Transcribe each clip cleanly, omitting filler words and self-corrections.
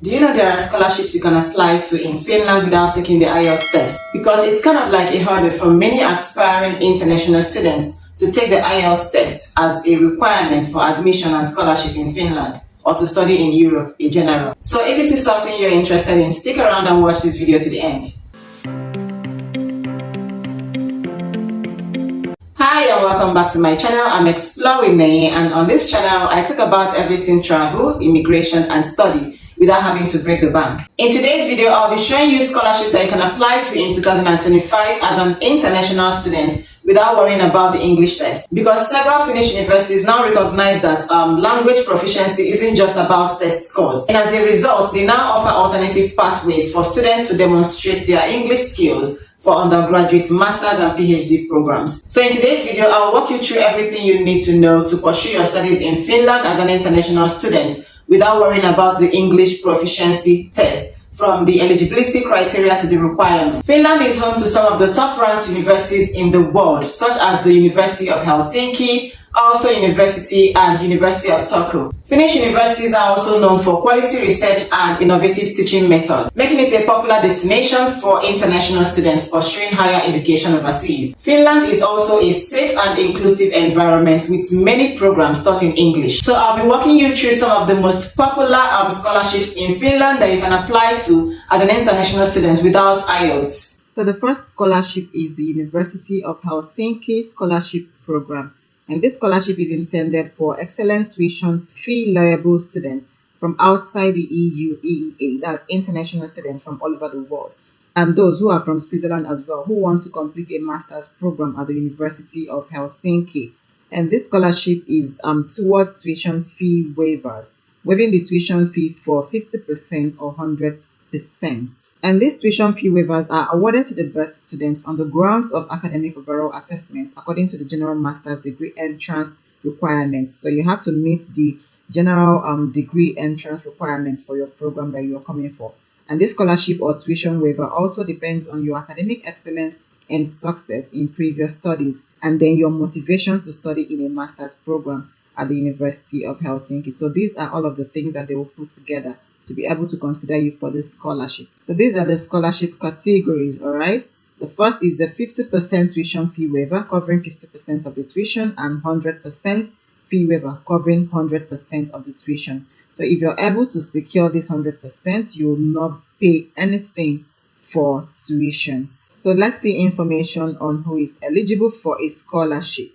Do you know there are scholarships you can apply to in Finland without taking the IELTS test? Because it's kind of like a hurdle for many aspiring international students to take the IELTS test as a requirement for admission and scholarship in Finland or to study in Europe in general. So if this is something you're interested in, stick around and watch this video to the end. Hi and welcome back to my channel. I'm Explore with Neye, and on this channel I talk about everything travel, immigration and study without having to break the bank. In today's video, I'll be showing you scholarships that you can apply to in 2025 as an international student without worrying about the English test. Because several Finnish universities now recognize that language proficiency isn't just about test scores. And as a result, they now offer alternative pathways for students to demonstrate their English skills for undergraduate, master's and PhD programs. So in today's video, I'll walk you through everything you need to know to pursue your studies in Finland as an international student without worrying about the English proficiency test, from the eligibility criteria to the requirement. Finland is home to some of the top-ranked universities in the world, such as the University of Helsinki, Aalto University and University of Turku. Finnish universities are also known for quality research and innovative teaching methods, making it a popular destination for international students pursuing higher education overseas. Finland is also a safe and inclusive environment with many programs taught in English. So I'll be walking you through some of the most popular scholarships in Finland that you can apply to as an international student without IELTS. So the first scholarship is the University of Helsinki Scholarship Program. And this scholarship is intended for excellent tuition fee liable students from outside the EU, EEA, that's international students from all over the world, and those who are from Switzerland as well, who want to complete a master's program at the University of Helsinki. And this scholarship is towards tuition fee waivers, waiving the tuition fee for 50% or 100%. And these tuition fee waivers are awarded to the best students on the grounds of academic overall assessments according to the general master's degree entrance requirements. So you have to meet the general degree entrance requirements for your program that you are coming for. And this scholarship or tuition waiver also depends on your academic excellence and success in previous studies, and then your motivation to study in a master's program at the University of Helsinki. So these are all of the things that they will put together to be able to consider you for this scholarship. So these are the scholarship categories, all right? The first is a 50% tuition fee waiver covering 50% of the tuition, and 100% fee waiver covering 100% of the tuition. So if you're able to secure this 100%, you will not pay anything for tuition. So let's see information on who is eligible for a scholarship.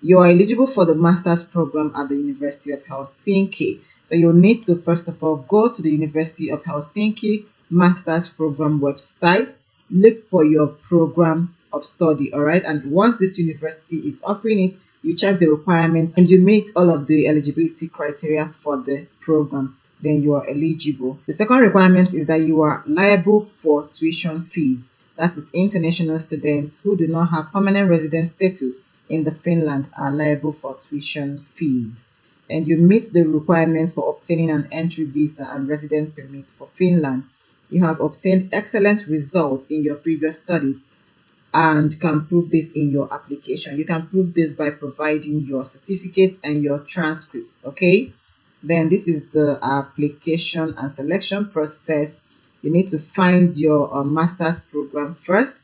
You are eligible for the master's program at the University of Helsinki. So you'll need to first of all go to the University of Helsinki Master's Program website, look for your program of study, all right? And once this university is offering it, you check the requirements and you meet all of the eligibility criteria for the program, then you are eligible. The second requirement is that you are liable for tuition fees. That is, international students who do not have permanent resident status in the Finland are liable for tuition fees. And you meet the requirements for obtaining an entry visa and resident permit for Finland. You have obtained excellent results in your previous studies and can prove this in your application. You can prove this by providing your certificates and your transcripts, okay? Then this is the application and selection process. You need to find your master's program first.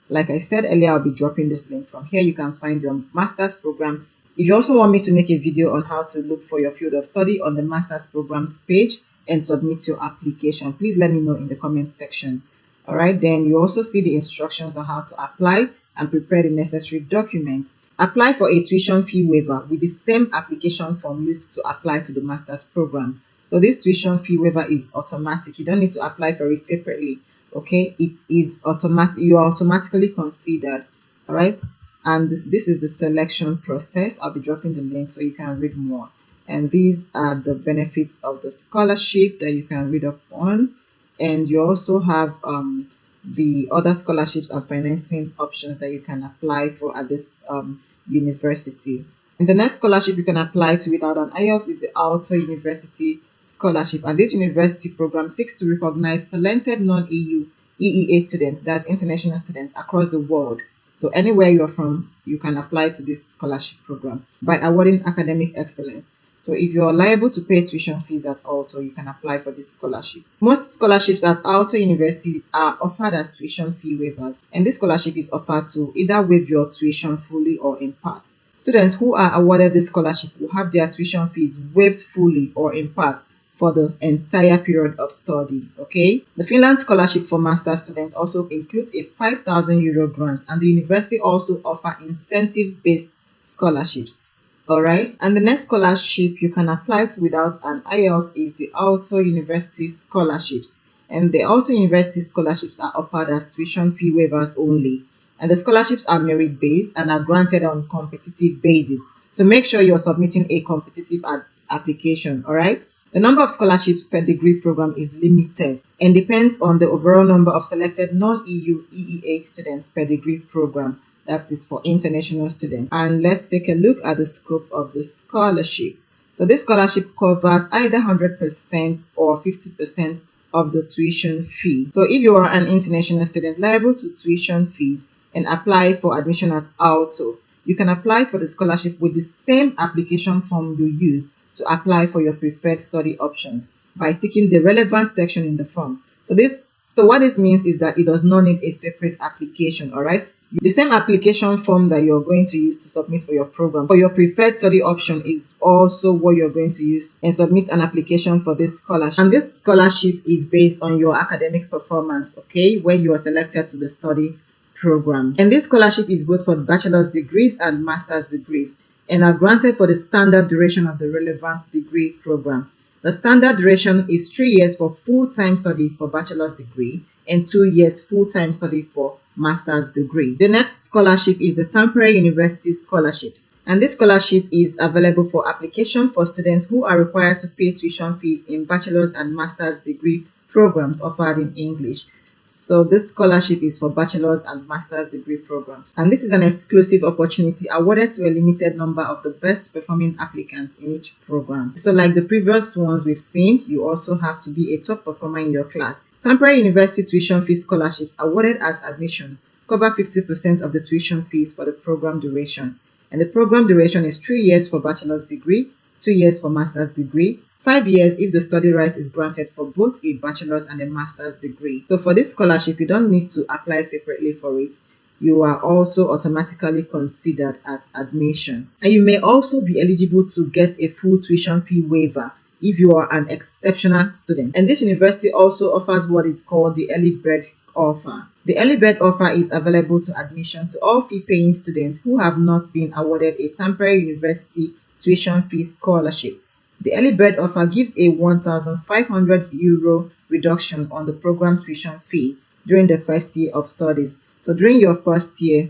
Like I said earlier, I'll be dropping this link from here. You can find your master's program. If you also want me to make a video on how to look for your field of study on the master's programs page and submit your application, please let me know in the comment section. All right, then you also see the instructions on how to apply and prepare the necessary documents. Apply for a tuition fee waiver with the same application form used to apply to the master's program. So this tuition fee waiver is automatic. You don't need to apply for it separately. Okay, it is automatic. You are automatically considered. All right. And this is the selection process. I'll be dropping the link so you can read more. And these are the benefits of the scholarship that you can read up on. And you also have the other scholarships and financing options that you can apply for at this university. And the next scholarship you can apply to without an IELTS is the Aalto University Scholarship. And this university program seeks to recognize talented non-EU EEA students, that's international students across the world. So anywhere you're from, you can apply to this scholarship program by awarding academic excellence. So if you're liable to pay tuition fees at Aalto, you can apply for this scholarship. Most scholarships at Aalto University are offered as tuition fee waivers, and this scholarship is offered to either waive your tuition fully or in part. Students who are awarded this scholarship will have their tuition fees waived fully or in part for the entire period of study. Okay, the Finland scholarship for master's students also includes a 5,000 euro grant, and the university also offer incentive-based scholarships. Alright, and the next scholarship you can apply to without an IELTS is the Aalto University Scholarships. And the Aalto University Scholarships are offered as tuition fee waivers only. And the scholarships are merit-based and are granted on competitive basis. So make sure you're submitting a competitive application, alright? The number of scholarships per degree program is limited and depends on the overall number of selected non-EU EEA students per degree program. That is for international students. And let's take a look at the scope of the scholarship. So this scholarship covers either 100% or 50% of the tuition fee. So if you are an international student liable to tuition fees and apply for admission at Aalto, you can apply for the scholarship with the same application form you used to apply for your preferred study options by ticking the relevant section in the form. So what this means is that it does not need a separate application, alright? The same application form that you're going to use to submit for your program for your preferred study option is also what you're going to use and submit an application for this scholarship. And this scholarship is based on your academic performance, okay, when you are selected to the study programs. And this scholarship is both for bachelor's degrees and master's degrees and are granted for the standard duration of the relevant degree program. The standard duration is 3 years for full-time study for bachelor's degree and 2 years full-time study for master's degree. The next scholarship is the Tampere University Scholarships, and this scholarship is available for application for students who are required to pay tuition fees in bachelor's and master's degree programs offered in English. So this scholarship is for bachelor's and master's degree programs, and this is an exclusive opportunity awarded to a limited number of the best performing applicants in each program. So like the previous ones we've seen, you also have to be a top performer in your class. Tampere University tuition fee scholarships awarded at admission cover 50% of the tuition fees for the program duration, and the program duration is 3 years for bachelor's degree, 2 years for master's degree, 5 years if the study right is granted for both a bachelor's and a master's degree. So for this scholarship, you don't need to apply separately for it. You are also automatically considered at admission. And you may also be eligible to get a full tuition fee waiver if you are an exceptional student. And this university also offers what is called the early bird offer. The early bird offer is available to admission to all fee-paying students who have not been awarded a Tampere University tuition fee scholarship. The early bird offer gives a 1,500 euro reduction on the program tuition fee during the first year of studies. So during your first year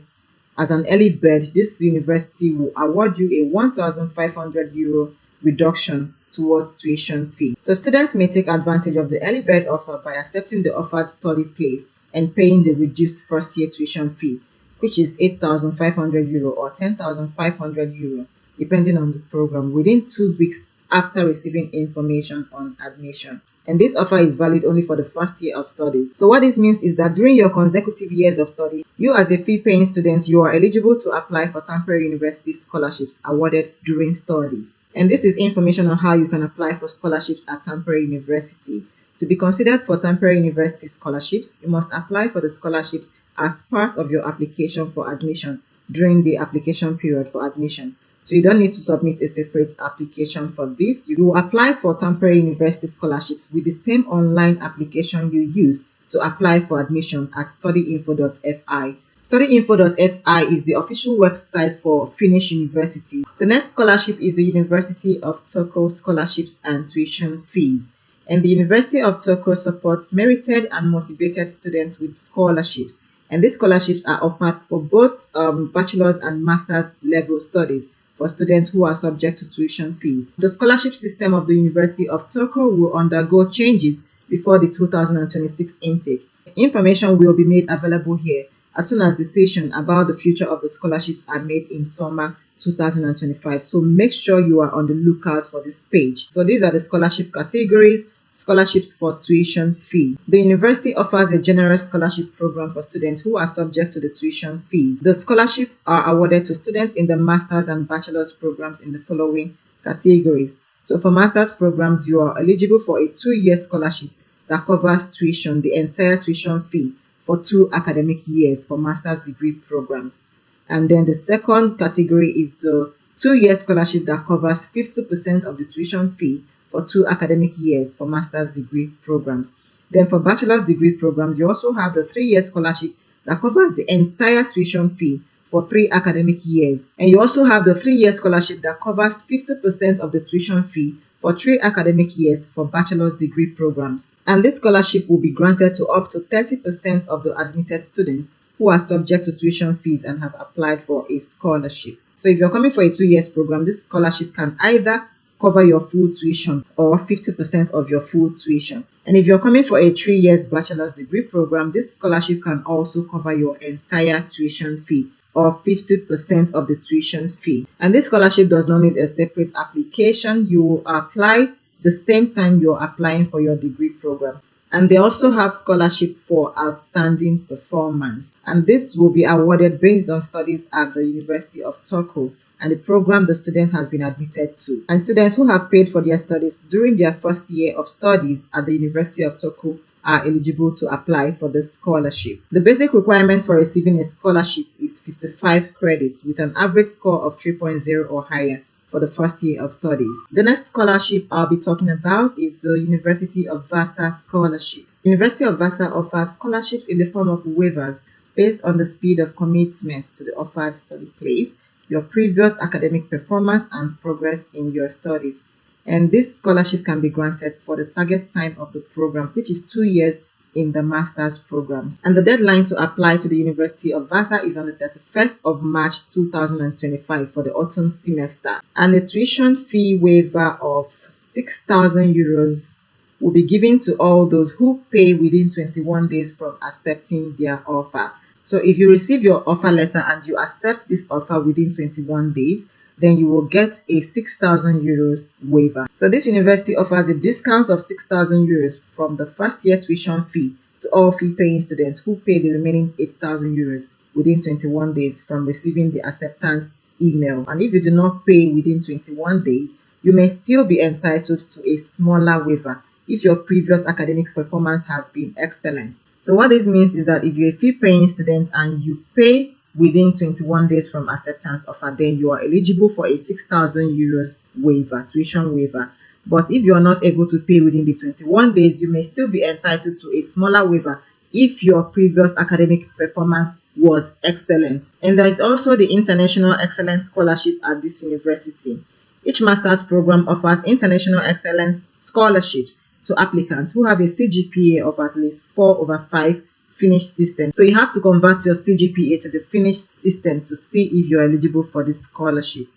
as an early bird, this university will award you a 1,500 euro reduction towards tuition fee. So students may take advantage of the early bird offer by accepting the offered study place and paying the reduced first year tuition fee, which is 8,500 euro or 10,500 euro, depending on the program, within 2 weeks after receiving information on admission. And this offer is valid only for the first year of studies. So what this means is that during your consecutive years of study, you as a fee-paying student, you are eligible to apply for Tampere University scholarships awarded during studies. And this is information on how you can apply for scholarships at Tampere University. To be considered for Tampere University scholarships, you must apply for the scholarships as part of your application for admission during the application period for admission. So you don't need to submit a separate application for this. You will apply for Tampere University scholarships with the same online application you use to apply for admission at studyinfo.fi. Studyinfo.fi is the official website for Finnish University. The next scholarship is the University of Turku Scholarships and tuition fees. And the University of Turku supports merited and motivated students with scholarships. And these scholarships are offered for both bachelor's and master's level studies for students who are subject to tuition fees. The scholarship system of the University of Turku will undergo changes before the 2026 intake. Information will be made available here as soon as decisions about the future of the scholarships are made in summer 2025. So make sure you are on the lookout for this page. So these are the scholarship categories. Scholarships for tuition fee. The university offers a generous scholarship program for students who are subject to the tuition fees. The scholarships are awarded to students in the master's and bachelor's programs in the following categories: So for master's programs, you are eligible for a 2-year scholarship that covers tuition, the entire tuition fee for 2 academic years for master's degree programs. And then the second category is the 2-year scholarship that covers 50% of the tuition fee for 2 academic years for master's degree programs. Then for bachelor's degree programs, you also have the 3-year scholarship that covers the entire tuition fee for 3 academic years. And you also have the 3-year scholarship that covers 50% of the tuition fee for 3 academic years for bachelor's degree programs. And this scholarship will be granted to up to 30% of the admitted students who are subject to tuition fees and have applied for a scholarship. So if you're coming for a 2-year program, this scholarship can either cover your full tuition or 50% of your full tuition. And if you're coming for a 3-year bachelor's degree program, this scholarship can also cover your entire tuition fee or 50% of the tuition fee. And this scholarship does not need a separate application. You will apply the same time you're applying for your degree program. And they also have scholarship for outstanding performance. And this will be awarded based on studies at the University of Turku and the program the student has been admitted to. And students who have paid for their studies during their first year of studies at the University of Turku are eligible to apply for the scholarship. The basic requirement for receiving a scholarship is 55 credits with an average score of 3.0 or higher for the first year of studies. The next scholarship I'll be talking about is the University of Vaasa Scholarships. University of Vaasa offers scholarships in the form of waivers based on the speed of commitment to the offered study place, your previous academic performance, and progress in your studies. And this scholarship can be granted for the target time of the program, which is 2 years in the master's programs. And the deadline to apply to the University of Vaasa is on the 31st of March 2025 for the autumn semester. And the tuition fee waiver of 6,000 euros will be given to all those who pay within 21 days from accepting their offer. So if you receive your offer letter and you accept this offer within 21 days, then you will get a 6,000 euros waiver. So this university offers a discount of 6,000 euros from the first year tuition fee to all fee-paying students who pay the remaining 8,000 euros within 21 days from receiving the acceptance email. And if you do not pay within 21 days, you may still be entitled to a smaller waiver if your previous academic performance has been excellent. So what this means is that if you're a fee-paying student and you pay within 21 days from acceptance offer, then you are eligible for a 6,000 euros waiver, tuition waiver. But if you're not able to pay within the 21 days, you may still be entitled to a smaller waiver if your previous academic performance was excellent. And there is also the International Excellence Scholarship at this university. Each master's program offers International Excellence Scholarships to applicants who have a CGPA of at least 4/5 Finnish system. So you have to convert your CGPA to the Finnish system to see if you're eligible for this scholarship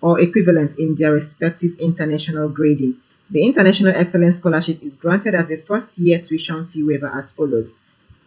or equivalent in their respective international grading. The International Excellence Scholarship is granted as a first-year tuition fee waiver as follows: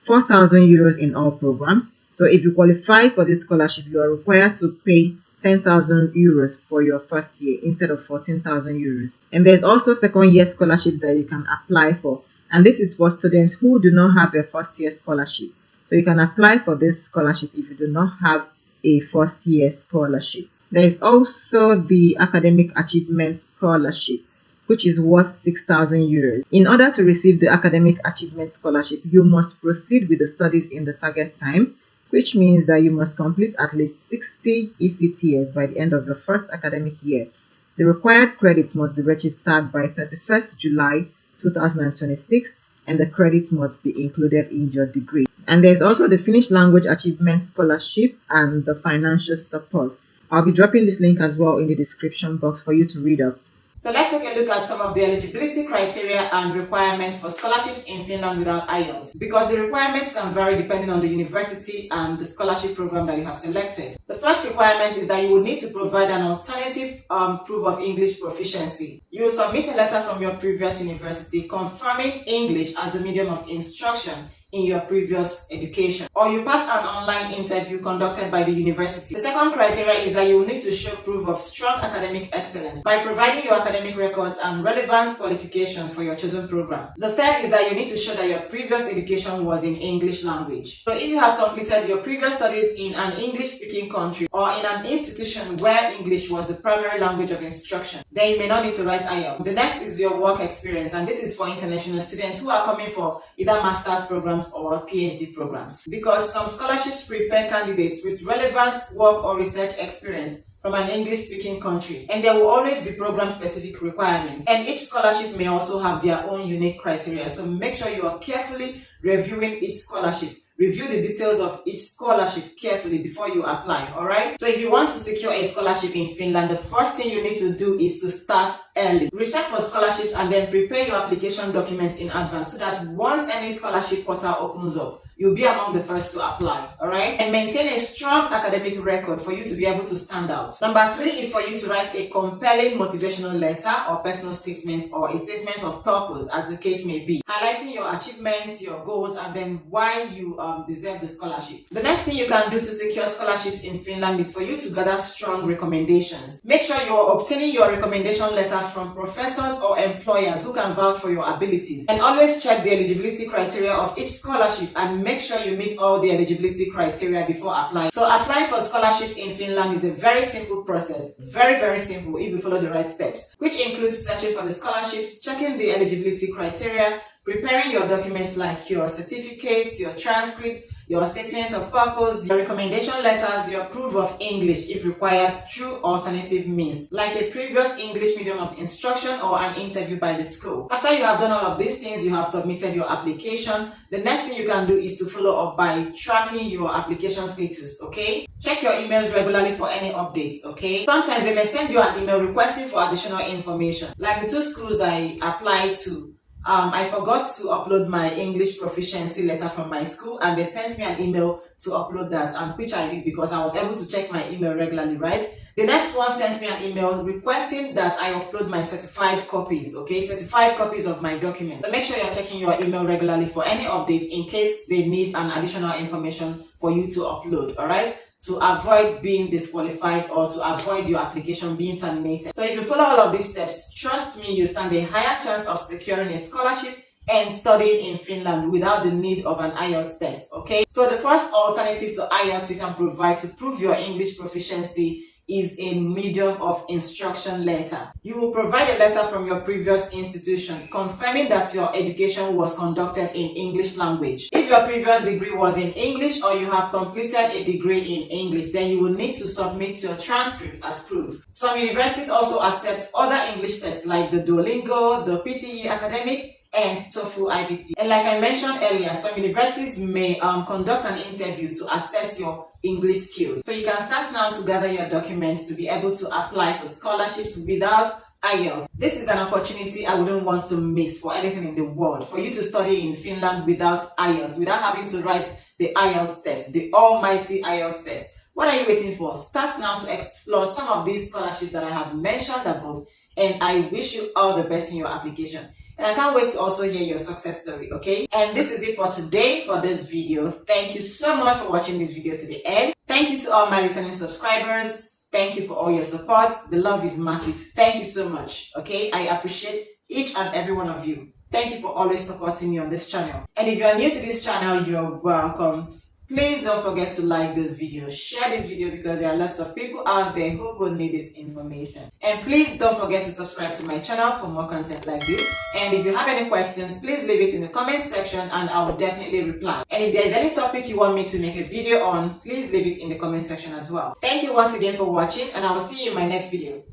4,000 euros in all programs. So if you qualify for this scholarship, you are required to pay 10,000 euros for your first year instead of 14,000 euros. And there's also second-year scholarship that you can apply for. And this is for students who do not have a first-year scholarship. So you can apply for this scholarship if you do not have a first-year scholarship. There is also the Academic Achievement Scholarship, which is worth 6,000 euros. In order to receive the Academic Achievement Scholarship, you must proceed with the studies in the target time, which means that you must complete at least 60 ECTS by the end of your first academic year. The required credits must be registered by 31st July 2026, and the credits must be included in your degree. And there's also the Finnish Language Achievement Scholarship and the financial support. I'll be dropping this link as well in the description box for you to read up. So let's take a look at some of the eligibility criteria and requirements for scholarships in Finland without IELTS, because the requirements can vary depending on the university and the scholarship program that you have selected. The first requirement is that you will need to provide an alternative proof of English proficiency. You will submit a letter from your previous university confirming English as the medium of instruction in your previous education, or you pass an online interview conducted by the university. The second criteria is that you will need to show proof of strong academic excellence by providing your academic records and relevant qualifications for your chosen program. The third is that you need to show that your previous education was in English language. So if you have completed your previous studies in an English-speaking country or in an institution where English was the primary language of instruction, then you may not need to write IELTS. The next is your work experience, and this is for international students who are coming for either master's programs or PhD programs, because some scholarships prefer candidates with relevant work or research experience from an English-speaking country, and there will always be program-specific requirements, and each scholarship may also have their own unique criteria. So make sure you are carefully reviewing each scholarship. Review the details of each scholarship carefully before you apply, alright? So if you want to secure a scholarship in Finland, the first thing you need to do is to start early. Research for scholarships and then prepare your application documents in advance so that once any scholarship portal opens up, you'll be among the first to apply, alright? And maintain a strong academic record for you to be able to stand out. Number 3 is for you to write a compelling motivational letter or personal statement or a statement of purpose, as the case may be, highlighting your achievements, your goals, and then why you deserve the scholarship. The next thing you can do to secure scholarships in Finland is for you to gather strong recommendations. Make sure you are obtaining your recommendation letters from professors or employers who can vouch for your abilities. And always check the eligibility criteria of each scholarship and make sure you meet all the eligibility criteria before applying. So applying for scholarships in Finland is a very simple process. Very simple if you follow the right steps, which includes searching for the scholarships, checking the eligibility criteria, preparing your documents like your certificates, your transcripts, your statements of purpose, your recommendation letters, your proof of English if required through alternative means, like a previous English medium of instruction or an interview by the school. After you have done all of these things, you have submitted your application. The next thing you can do is to follow up by tracking your application status, okay? Check your emails regularly for any updates, okay? Sometimes they may send you an email requesting for additional information. Like the 2 schools I applied to, I forgot to upload my English proficiency letter from my school, and they sent me an email to upload that, and which I did because I was able to check my email regularly, right? The next one sent me an email requesting that I upload my certified copies, okay? Certified copies of my documents. So make sure you're checking your email regularly for any updates in case they need an additional information for you to upload, alright? To avoid being disqualified or to avoid your application being terminated. So if you follow all of these steps, trust me, you stand a higher chance of securing a scholarship and studying in Finland without the need of an IELTS test, okay? So the first alternative to IELTS you can provide to prove your English proficiency is a medium of instruction letter. You will provide a letter from your previous institution confirming that your education was conducted in English language. If your previous degree was in English or you have completed a degree in English, then you will need to submit your transcript as proof. Some universities also accept other English tests like the Duolingo, the PTE Academic, and TOEFL IBT. And like I mentioned earlier, some universities may conduct an interview to assess your English skills. So you can start now to gather your documents to be able to apply for scholarships without IELTS. This is an opportunity I wouldn't want to miss for anything in the world, for you to study in Finland without IELTS, without having to write the IELTS test, the almighty IELTS test. What are you waiting for? Start now to explore some of these scholarships that I have mentioned above, and I wish you all the best in your application. And I can't wait to also hear your success story, okay? And this is it for today for this video. Thank you so much for watching this video to the end. Thank you to all my returning subscribers. Thank you for all your support. The love is massive. Thank you so much, okay? I appreciate each and every one of you. Thank you for always supporting me on this channel. And if you are new to this channel, you're welcome. Please don't forget to like this video, share this video, because there are lots of people out there who will need this information. And please don't forget to subscribe to my channel for more content like this. And if you have any questions, please leave it in the comment section and I will definitely reply. And if there is any topic you want me to make a video on, please leave it in the comment section as well. Thank you once again for watching, and I will see you in my next video.